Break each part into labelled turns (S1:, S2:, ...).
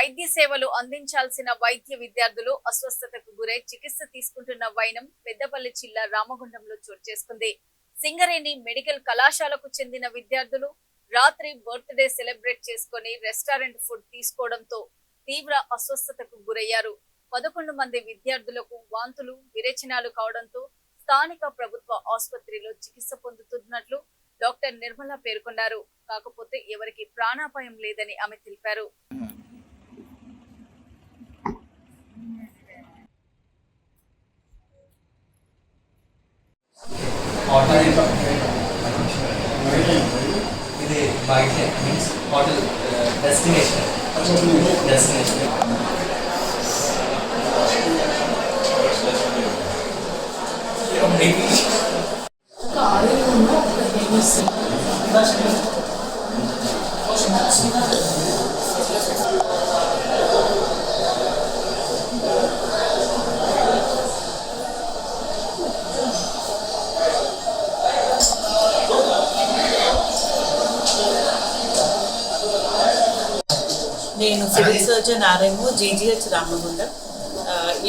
S1: వైద్య సేవలు అందించాల్సిన వైద్య విద్యార్థులు అస్వస్థతకు గురై చికిత్స తీసుకుంటున్న వైనం పెద్దపల్లి జిల్లా రామగుండంలో చోటు చేసుకుంది. సింగరేణి మెడికల్ కళాశాలకు చెందిన విద్యార్థులు రాత్రి బర్త్డే సెలబ్రేట్ చేసుకుని రెస్టారెంట్ ఫుడ్ తీసుకోవడంతో తీవ్ర అస్వస్థతకు గురయ్యారు. 11 మంది విద్యార్థులకు వాంతులు విరేచనాలు కావడంతో స్థానిక ప్రభుత్వ ఆసుపత్రిలో చికిత్స పొందుతున్నట్లు డాక్టర్ నిర్మల పేర్కొన్నారు. కాకపోతే ఎవరికి ప్రాణాపాయం లేదని ఆమె తెలిపారు.
S2: ఇది బయట మీన్స్ హోటల్ డెస్టినేషన్
S3: నేను civil surgeon RMO GGH Ramagundam.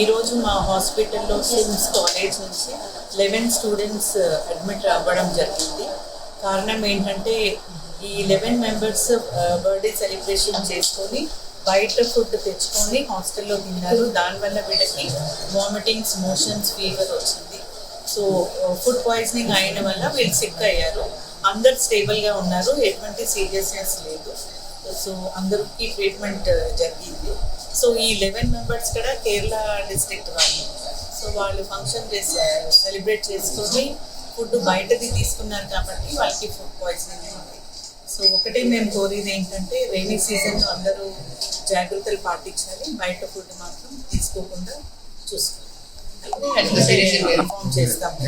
S3: ఈరోజు మా హాస్పిటల్లో సిమ్స్ కాలేజ్ నుంచి 11 స్టూడెంట్స్ అడ్మిట్ అవ్వడం జరిగింది. కారణం ఏంటంటే ఈ 11 మెంబర్స్ బర్త్డే సెలబ్రేషన్ చేసుకొని బయట ఫుడ్ తెచ్చుకొని హాస్టల్లో తిన్నారు. దానివల్ల వీళ్ళకి వామిటింగ్స్, మోషన్స్, ఫీవర్ వచ్చింది. సో ఫుడ్ పాయిజనింగ్ అయిన వల్ల వీళ్ళు సిక్ అయ్యారు. అందరు స్టేబుల్గా ఉన్నారు, ఎటువంటి సీరియస్నెస్ లేదు. సో అందరికి ట్రీట్మెంట్ జరిగింది. సో ఈ 11 మెంబర్స్ కూడా కేరళ డిస్ట్రిక్ట్ వాళ్ళు. సో వాళ్ళు ఫంక్షన్ సెలబ్రేట్ చేసుకొని ఫుడ్ బయటది తీసుకున్నారు కాబట్టి వాళ్ళకి ఫుడ్ పాయిజనింగ్ అయింది. సో ఒకటే మేము కోరేది ఏంటంటే రైనీ సీజన్లో అందరూ జాగ్రత్తలు పాటించాలి, బయట ఫుడ్ మాత్రం తీసుకోకుండా చూసుకోవాలి. ఇన్ఫార్మ్ చేస్తాము.